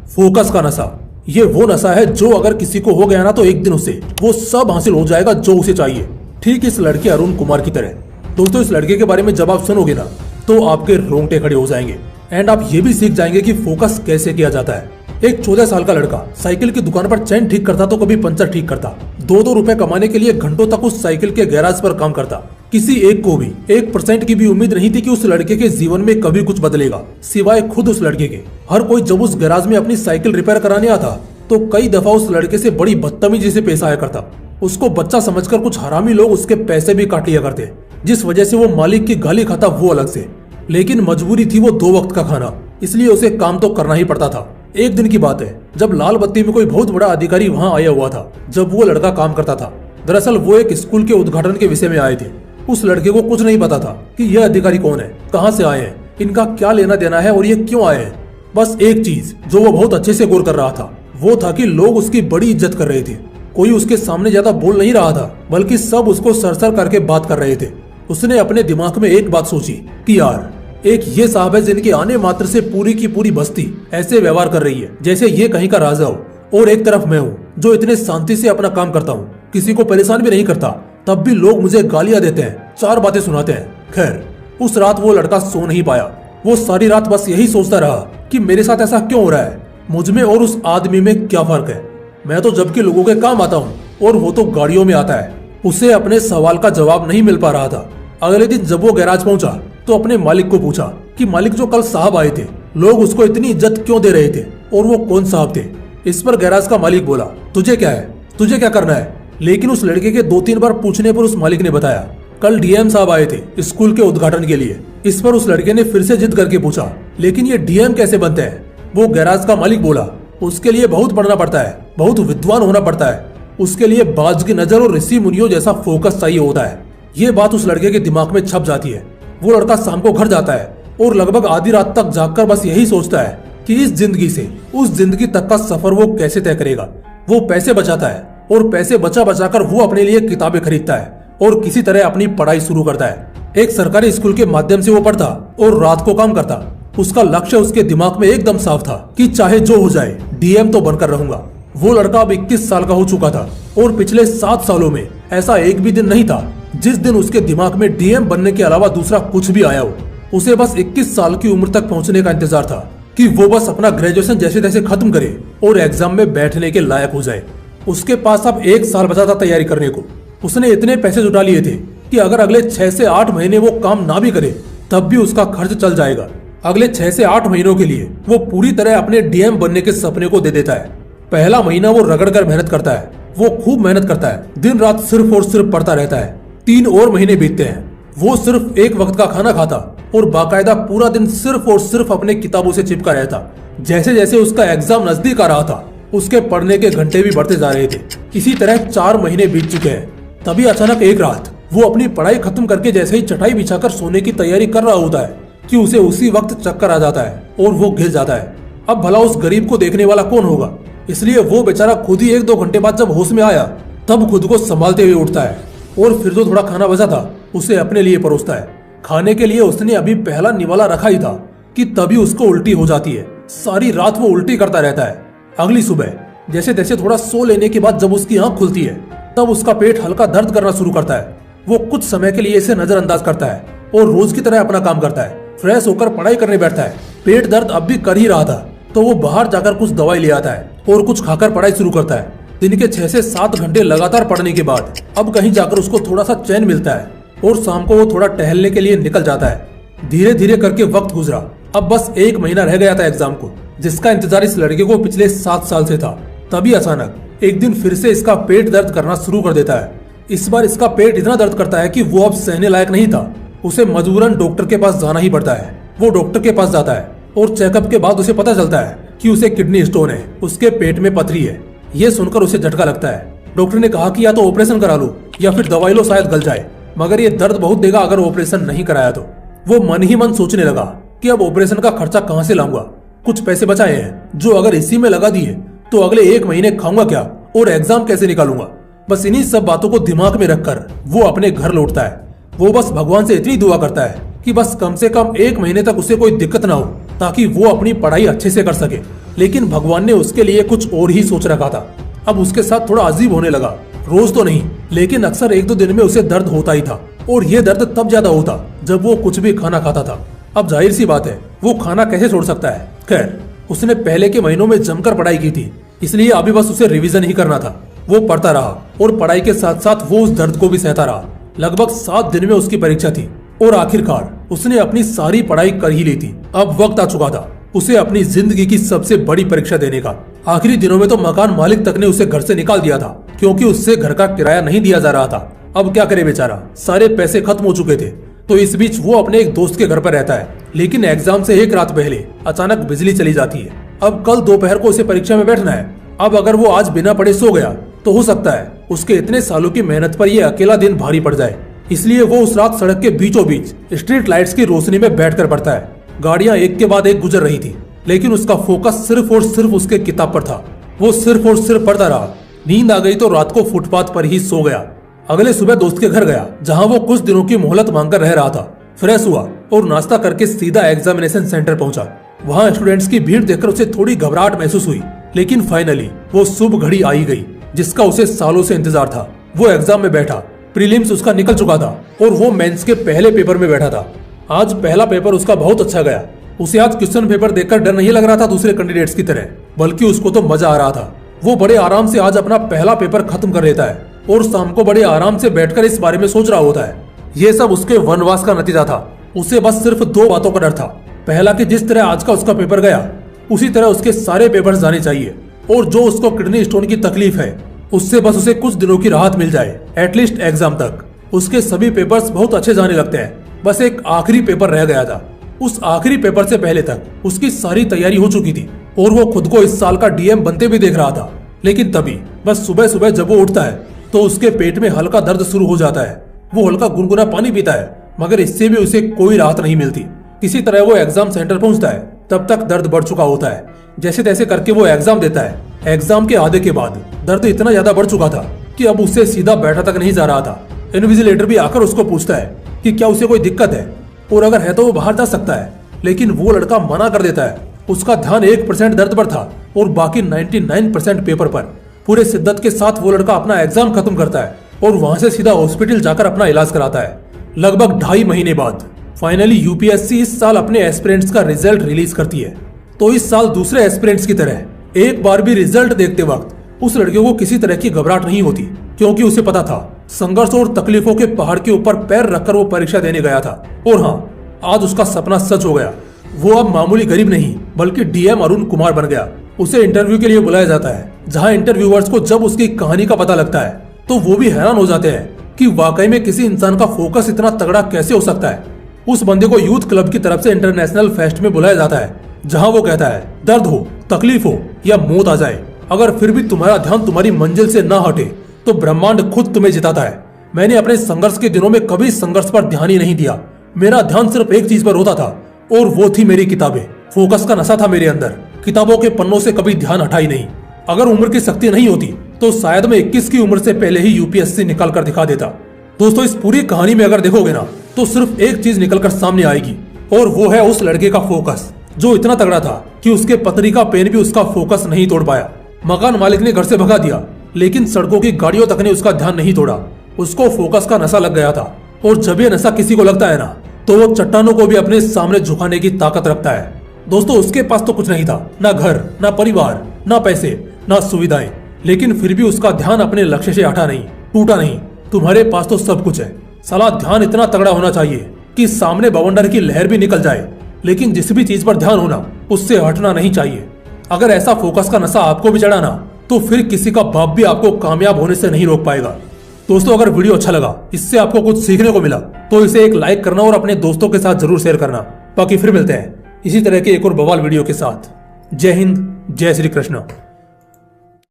Focus का नशा। ये वो नशा है जो अगर किसी को हो गया ना तो एक दिन उसे वो सब हासिल हो जाएगा जो उसे चाहिए। ठीक इस लड़के अरुण कुमार की तरह। दोस्तों इस लड़के के बारे में जब आप सुनोगे ना तो आपके रोंगटे खड़े हो जाएंगे एंड आप ये भी सीख जाएंगे कि फोकस कैसे किया जाता है। एक 14 साल का लड़का साइकिल की दुकान पर चैन ठीक करता तो कभी पंचर ठीक करता। 2-2 रुपए कमाने के लिए घंटों तक उस साइकिल के गैराज पर काम करता। किसी एक को भी 1% की भी उम्मीद नहीं थी कि उस लड़के के जीवन में कभी कुछ बदलेगा सिवाय खुद उस लड़के के। हर कोई जब उस गैराज में अपनी साइकिल रिपेयर कराने आता तो कई दफा उस लड़के से बड़ी बदतमीजी से पेश आया करता। उसको बच्चा समझकर कुछ हरामी लोग उसके पैसे भी काट लिया करते, जिस वजह से वो मालिक की गाली खाता वो अलग से। लेकिन मजबूरी थी वो 2 वक्त का खाना, इसलिए उसे काम तो करना ही पड़ता था। एक दिन की बात है जब लाल बत्ती में कोई बहुत बड़ा अधिकारी वहाँ आया हुआ था जब वो लड़का काम करता था। दरअसल वो एक स्कूल के उद्घाटन के विषय में आए थे। उस लड़के को कुछ नहीं पता था कि यह अधिकारी कौन है, कहाँ से आए हैं, इनका क्या लेना देना है और ये क्यों आए हैं। बस एक चीज जो वो बहुत अच्छे से गौर कर रहा था वो था कि लोग उसकी बड़ी इज्जत कर रहे थे। कोई उसके सामने ज्यादा बोल नहीं रहा था बल्कि सब उसको सरसर करके बात कर रहे थे। उसने अपने दिमाग में एक बात सोची कि यार एक ये साहब है जिनके आने मात्र से पूरी की पूरी बस्ती ऐसे व्यवहार कर रही है जैसे ये कहीं का राजा हो, और एक तरफ मैं हूँ जो इतने शांति से अपना काम करता हूँ, किसी को परेशान भी नहीं करता, तब भी लोग मुझे गालियां देते हैं, 4 बातें सुनाते हैं। खैर उस रात वो लड़का सो नहीं पाया। वो सारी रात बस यही सोचता रहा कि मेरे साथ ऐसा क्यों हो रहा है, मुझ में और उस आदमी में क्या फर्क है। मैं तो जबकि लोगों के काम आता हूँ और वो तो गाड़ियों में आता है। उसे अपने सवाल का जवाब नहीं मिल पा रहा था। अगले दिन जब वो गैराज पहुंचा तो अपने मालिक को पूछा कि मालिक जो कल साहब आए थे लोग उसको इतनी इज्जत क्यों दे रहे थे और वो कौन साहब थे। इस पर गैराज का मालिक बोला तुझे क्या है, तुझे क्या करना है। लेकिन उस लड़के के 2-3 बार पूछने पर उस मालिक ने बताया कल डीएम साहब आए थे स्कूल के उद्घाटन के लिए। इस पर उस लड़के ने फिर से जिद करके पूछा लेकिन ये डीएम कैसे बनते हैं। वो गैराज का मालिक बोला उसके लिए बहुत पढ़ना पड़ता है, बहुत विद्वान होना पड़ता है, उसके लिए बाज की नजर और ऋषि मुनियों जैसा फोकस चाहिए होता है। ये बात उस लड़के के दिमाग में छप जाती है। वो लड़का शाम को घर जाता है और लगभग आधी रात तक जागकर बस यही सोचता है कि इस जिंदगी से उस जिंदगी तक का सफर वो कैसे तय करेगा। वो पैसे बचाता है और पैसे बचा बचाकर वो अपने लिए किताबें खरीदता है और किसी तरह अपनी पढ़ाई शुरू करता है। एक सरकारी स्कूल के माध्यम से वो पढ़ता और रात को काम करता। उसका लक्ष्य उसके दिमाग में एकदम साफ था कि चाहे जो हो जाए डीएम तो बनकर रहूंगा। वो लड़का अब 21 साल का हो चुका था और पिछले 7 सालों में ऐसा एक भी दिन नहीं था जिस दिन उसके दिमाग में डीएम बनने के अलावा दूसरा कुछ भी आया हो। उसे बस 21 साल की उम्र तक पहुंचने का इंतजार था कि वो बस अपना ग्रेजुएशन जैसे तैसे खत्म करे और एग्जाम में बैठने के लायक हो जाए। उसके पास अब 1 साल बचा था तैयारी करने को। उसने इतने पैसे जुटा लिए थे कि अगर अगले 6 से 8 महीने वो काम ना भी करे तब भी उसका खर्च चल जाएगा। अगले 6 से 8 महीनों के लिए वो पूरी तरह अपने डीएम बनने के सपने को दे देता है। पहला महीना वो रगड़ कर मेहनत करता है। वो खूब मेहनत करता है, दिन रात सिर्फ और सिर्फ पढ़ता रहता है। 3 और महीने बीतते हैं। वो सिर्फ 1 वक्त का खाना खाता और बाकायदा पूरा दिन सिर्फ और सिर्फ अपने किताबों से चिपका रहता। जैसे जैसे उसका एग्जाम नजदीक आ रहा था उसके पढ़ने के घंटे भी बढ़ते जा रहे थे। इसी तरह 4 महीने बीत चुके हैं। तभी अचानक एक रात वो अपनी पढ़ाई खत्म करके जैसे ही चटाई बिछाकर सोने की तैयारी कर रहा होता है कि उसे उसी वक्त चक्कर आ जाता है और वो गिर जाता है। अब भला उस गरीब को देखने वाला कौन होगा, इसलिए वो बेचारा खुद ही 1-2 घंटे बाद जब होश में आया तब खुद को संभालते हुए उठता है और फिर जो थोड़ा खाना बचा था उसे अपने लिए परोसता है। खाने के लिए उसने अभी पहला निवाला रखा ही था कि तभी उसको उल्टी हो जाती है। सारी रात वो उल्टी करता रहता है। अगली सुबह जैसे तैसे थोड़ा सो लेने के बाद जब उसकी आंख खुलती है तब उसका पेट हल्का दर्द करना शुरू करता है। वो कुछ समय के लिए इसे नजरअंदाज करता है और रोज की तरह अपना काम करता है। फ्रेश होकर पढ़ाई करने बैठता है। पेट दर्द अब भी कर ही रहा था तो वो बाहर जाकर कुछ दवाई ले आता है और कुछ खाकर पढ़ाई शुरू करता है। दिन के 6 से 7 घंटे लगातार पढ़ने के बाद अब कहीं जाकर उसको थोड़ा सा चैन मिलता है और शाम को वो थोड़ा टहलने के लिए निकल जाता है। धीरे धीरे करके वक्त गुजरा। अब बस 1 महीना रह गया था एग्जाम को, जिसका इंतजार इस लड़के को पिछले 7 साल से था। तभी अचानक एक दिन फिर से इसका पेट दर्द करना शुरू कर देता है। इस बार इसका पेट इतना दर्द करता है कि वो अब सहने लायक नहीं था। उसे मजबूरन डॉक्टर के पास जाना ही पड़ता है। वो डॉक्टर के पास जाता है और चेकअप के बाद उसे पता चलता है कि उसे किडनी स्टोन है, उसके पेट में पथरी है। ये सुनकर उसे झटका लगता है। डॉक्टर ने कहा कि या तो ऑपरेशन करा लो या फिर दवाई लो, शायद गल जाए, मगर ये दर्द बहुत देगा अगर ऑपरेशन नहीं कराया तो। वो मन ही मन सोचने लगा कि अब ऑपरेशन का खर्चा कहाँ से लाऊंगा। कुछ पैसे बचाए हैं जो अगर इसी में लगा दिए तो अगले 1 महीने खाऊंगा क्या और एग्जाम कैसे निकालूंगा। बस इन्हीं सब बातों को दिमाग में रखकर वो अपने घर लौटता है। वो बस भगवान से इतनी दुआ करता है कि बस कम से कम 1 महीने तक उसे कोई दिक्कत ना हो ताकि वो अपनी पढ़ाई अच्छे से कर सके। लेकिन भगवान ने उसके लिए कुछ और ही सोच रखा था। अब उसके साथ थोड़ा अजीब होने लगा। रोज तो नहीं, लेकिन अक्सर 1-2 दिन में उसे दर्द होता ही था, और ये दर्द तब ज्यादा होता जब वो कुछ भी खाना खाता था। अब जाहिर सी बात है, वो खाना कैसे छोड़ सकता है। खैर, उसने पहले के महीनों में जमकर पढ़ाई की थी, इसलिए अभी बस उसे रिवीजन ही करना था। वो पढ़ता रहा और पढ़ाई के साथ साथ वो उस दर्द को भी सहता रहा। लगभग 7 दिन में उसकी परीक्षा थी और आखिरकार उसने अपनी सारी पढ़ाई कर ही ली थी। अब वक्त आ चुका था उसे अपनी जिंदगी की सबसे बड़ी परीक्षा देने का। आखिरी दिनों में तो मकान मालिक तक ने उसे घर से निकाल दिया था, क्योंकि उससे घर का किराया नहीं दिया जा रहा था। अब क्या करे बेचारा, सारे पैसे खत्म हो चुके थे। तो इस बीच वो अपने एक दोस्त के घर पर रहता है, लेकिन एग्जाम से एक रात पहले अचानक बिजली चली जाती है। अब कल दोपहर को उसे परीक्षा में बैठना है। अब अगर वो आज बिना पढ़े सो गया तो हो सकता है उसके इतने सालों की मेहनत पर यह अकेला दिन भारी पड़ जाए। इसलिए वो उस रात सड़क के बीचों बीच स्ट्रीट लाइट्स की रोशनी में बैठकर पढ़ता है। गाड़ियां एक के बाद एक गुजर रही थी, लेकिन उसका फोकस सिर्फ और सिर्फ उसके किताब पर था। वो सिर्फ और सिर्फ पढ़ता रहा। नींद आ गई तो रात को फुटपाथ पर ही सो गया। अगले सुबह दोस्त के घर गया, जहां वो कुछ दिनों की मोहलत मांगकर रह रहा था। फ्रेश हुआ और नाश्ता करके सीधा एग्जामिनेशन सेंटर पहुंचा। वहां स्टूडेंट्स की भीड़ देखकर उसे थोड़ी घबराहट महसूस हुई, लेकिन फाइनली वो शुभ घड़ी आई गई जिसका उसे सालों से इंतजार था। वो एग्जाम में बैठा। प्रीलिम्स उसका निकल चुका था और वो मेंस के पहले पेपर में बैठा था। आज पहला पेपर उसका बहुत अच्छा गया। उसे आज क्वेश्चन पेपर देखकर डर नहीं लग रहा था दूसरे कैंडिडेट्स की तरह, बल्कि उसको तो मजा आ रहा था। वो बड़े आराम से आज अपना पहला पेपर खत्म कर लेता है और शाम को बड़े आराम से बैठकर इस बारे में सोच रहा होता है। ये सब उसके वनवास का नतीजा था। उसे बस सिर्फ 2 बातों का डर था। पहला कि जिस तरह आज का उसका पेपर गया, उसी तरह उसके सारे पेपर जाने चाहिए, और जो उसको किडनी स्टोन की तकलीफ है उससे बस उसे कुछ दिनों की राहत मिल जाए, एटलीस्ट एग्जाम तक। उसके सभी पेपर्स बहुत अच्छे जाने लगते हैं। बस एक आखिरी पेपर रह गया था। उस आखिरी पेपर से पहले तक उसकी सारी तैयारी हो चुकी थी और वो खुद को इस साल का डीएम बनते भी देख रहा था। लेकिन तभी बस सुबह सुबह जब वो उठता है तो उसके पेट में हल्का दर्द शुरू हो जाता है। वो हल्का गुनगुना पानी पीता है, मगर इससे भी उसे कोई राहत नहीं मिलती। किसी तरह वो एग्जाम सेंटर पहुंचता है। तब तक दर्द बढ़ चुका होता है। जैसे तैसे करके वो एग्जाम देता है। एग्जाम के आधे के बाद दर्द इतना ज्यादा बढ़ चुका था कि अब उससे सीधा बैठा तक नहीं जा रहा था। इन्विजिलेटर भी आकर उसको पूछता है कि क्या उसे कोई दिक्कत है, और अगर है तो वो बाहर जा सकता है। लेकिन वो लड़का मना कर देता है। उसका ध्यान 1% दर्द पर था और बाकी 99% पेपर पर। पूरे शिद्दत के साथ वो लड़का अपना एग्जाम खत्म करता है और वहां से सीधा हॉस्पिटल जाकर अपना इलाज कराता है। लगभग 2.5 महीने बाद फाइनली यूपीएससी इस साल अपने एस्पिरेंट्स का रिजल्ट रिलीज करती है। तो इस साल दूसरे एस्पिरेंट्स की तरह एक बार भी रिजल्ट देखते वक्त उस लड़के को किसी तरह की घबराहट नहीं होती, क्योंकि उसे पता था संघर्ष और तकलीफों के पहाड़ के ऊपर पैर रखकर वो परीक्षा देने गया था। और हाँ, आज उसका सपना सच हो गया। वो अब मामूली गरीब नहीं बल्कि डीएम अरुण कुमार बन गया। उसे इंटरव्यू के लिए बुलाया जाता है, जहां इंटरव्यूअर्स को जब उसकी कहानी का पता लगता है तो वो भी हैरान हो जाते हैं कि वाकई में किसी इंसान का फोकस इतना तगड़ा कैसे हो सकता है। उस बंदे को यूथ क्लब की तरफ से इंटरनेशनल फेस्ट में बुलाया जाता है, जहां वो कहता है दर्द हो, तकलीफ हो या मौत आ जाए, अगर फिर भी तुम्हारा ध्यान तुम्हारी मंजिल से न हटे तो ब्रह्मांड खुद तुम्हें जिताता है। मैंने अपने संघर्ष के दिनों में कभी संघर्ष पर ध्यान ही नहीं दिया। मेरा ध्यान सिर्फ एक चीज पर होता था और वो थी मेरी किताबें। फोकस का नशा था मेरे अंदर। किताबों के पन्नों से कभी ध्यान हटा ही नहीं। अगर उम्र की शक्ति नहीं होती तो शायद मैं 21 की उम्र से पहले ही यूपीएससी निकाल कर दिखा देता। दोस्तों, इस पूरी कहानी में अगर देखोगे ना तो सिर्फ एक चीज निकल कर सामने आएगी, और वो है उस लड़के का फोकस, जो इतना तगड़ा था कि उसके पतरी का पेन भी उसका फोकस नहीं तोड़ पाया। मकान मालिक ने घर से भगा दिया, लेकिन सड़कों की गाड़ियों तक ने उसका ध्यान नहीं तोड़ा। उसको फोकस का नशा लग गया था, और जब ये नशा किसी को लगता है ना तो वो चट्टानों को भी अपने सामने झुकाने की ताकत रखता है। दोस्तों, उसके पास तो कुछ नहीं था, ना घर, ना परिवार, ना पैसे, ना सुविधाएं, लेकिन फिर भी उसका ध्यान अपने लक्ष्य से हटा नहीं, टूटा नहीं। तुम्हारे पास तो सब कुछ है, साला ध्यान इतना तगड़ा होना चाहिए कि सामने बवंडर की लहर भी निकल जाए, लेकिन जिस भी चीज पर ध्यान होना उससे हटना नहीं चाहिए। अगर ऐसा फोकस का नशा आपको भी चढ़ाना तो फिर किसी का बाप भी आपको कामयाब होने से नहीं रोक पाएगा। दोस्तों, अगर वीडियो अच्छा लगा, इससे आपको कुछ सीखने को मिला, तो इसे एक लाइक करना और अपने दोस्तों के साथ जरूर शेयर करना। बाकी फिर मिलते हैं इसी तरह के एक और बवाल वीडियो के साथ। जय हिंद, जय श्री कृष्ण।